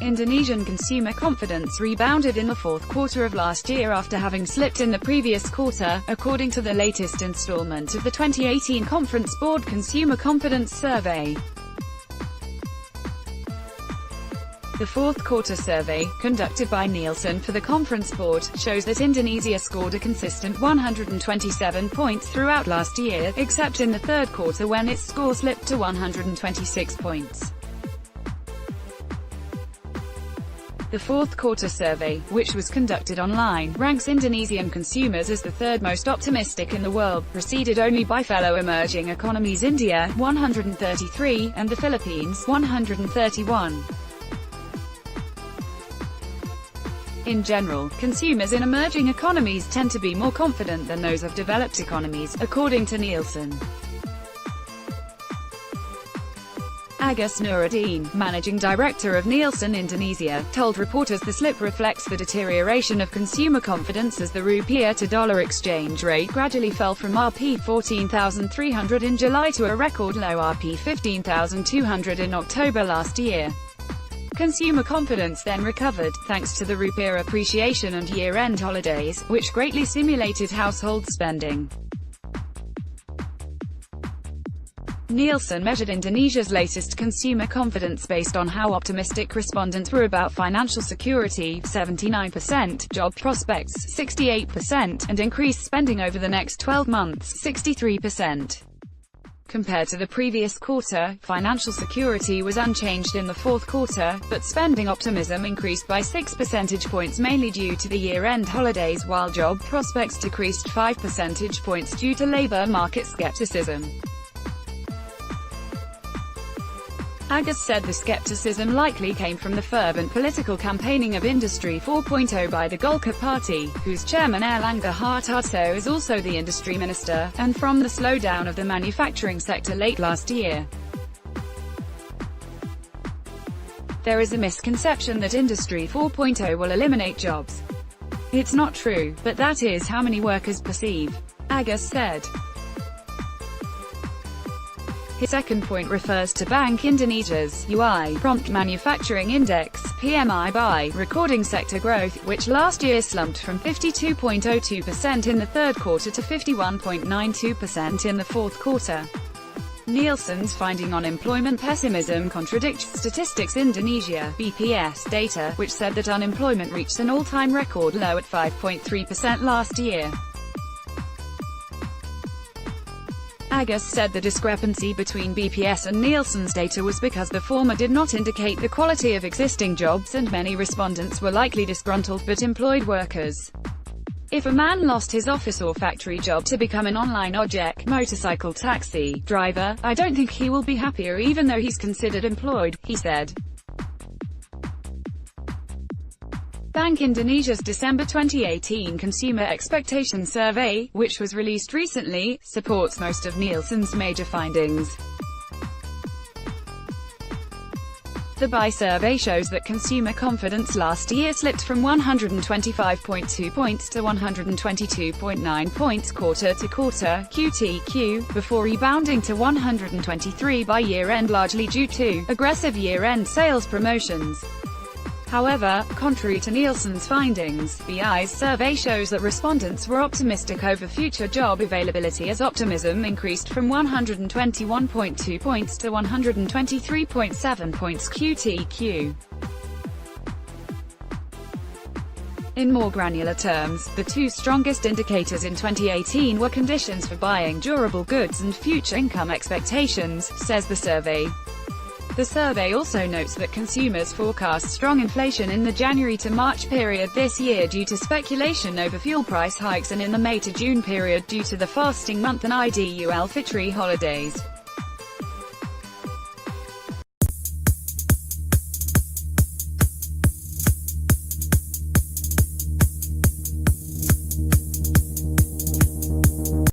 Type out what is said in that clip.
Indonesian consumer confidence rebounded in the fourth quarter of last year after having slipped in the previous quarter, according to the latest installment of the 2018 Conference Board Consumer Confidence Survey. The fourth quarter survey, conducted by Nielsen for the Conference Board, shows that Indonesia scored a consistent 127 points throughout last year, except in the third quarter when its score slipped to 126 points. The fourth quarter survey, which was conducted online, ranks Indonesian consumers as the third most optimistic in the world, preceded only by fellow emerging economies India, 133, and the Philippines, 131. In general, consumers in emerging economies tend to be more confident than those of developed economies, according to Nielsen. Agus Nuruddin, managing director of Nielsen Indonesia, told reporters the slip reflects the deterioration of consumer confidence as the rupiah-to-dollar exchange rate gradually fell from Rp 14,300 in July to a record low Rp 15,200 in October last year. Consumer confidence then recovered, thanks to the rupiah appreciation and year-end holidays, which greatly stimulated household spending. Nielsen measured Indonesia's latest consumer confidence based on how optimistic respondents were about financial security, 79%, job prospects, 68%, and increased spending over the next 12 months, 63%. Compared to the previous quarter, financial security was unchanged in the fourth quarter, but spending optimism increased by 6 percentage points mainly due to the year-end holidays, while job prospects decreased 5 percentage points due to labor market skepticism. Agus said the skepticism likely came from the fervent political campaigning of Industry 4.0 by the Golkar Party, whose chairman Airlangga Hartarto is also the industry minister, and from the slowdown of the manufacturing sector late last year. There is a misconception that Industry 4.0 will eliminate jobs. It's not true, but that is how many workers perceive, Agus said. His second point refers to Bank Indonesia's UI Prompt Manufacturing Index (PMI) by recording sector growth, which last year slumped from 52.02% in the third quarter to 51.92% in the fourth quarter. Nielsen's finding on employment pessimism contradicts Statistics Indonesia (BPS) data, which said that unemployment reached an all-time record low at 5.3% last year. Agus said the discrepancy between BPS and Nielsen's data was because the former did not indicate the quality of existing jobs and many respondents were likely disgruntled but employed workers. If a man lost his office or factory job to become an online ojek motorcycle taxi driver, I don't think he will be happier even though he's considered employed, he said. Bank Indonesia's December 2018 Consumer Expectation Survey, which was released recently, supports most of Nielsen's major findings. The BI survey shows that consumer confidence last year slipped from 125.2 points to 122.9 points quarter to quarter, QTQ, before rebounding to 123 by year-end largely due to aggressive year-end sales promotions. However, contrary to Nielsen's findings, BI's survey shows that respondents were optimistic over future job availability as optimism increased from 121.2 points to 123.7 points QTQ. In more granular terms, the two strongest indicators in 2018 were conditions for buying durable goods and future income expectations, says the survey. The survey also notes that consumers forecast strong inflation in the January to March period this year due to speculation over fuel price hikes and in the May to June period due to the fasting month and Idul Fitri holidays.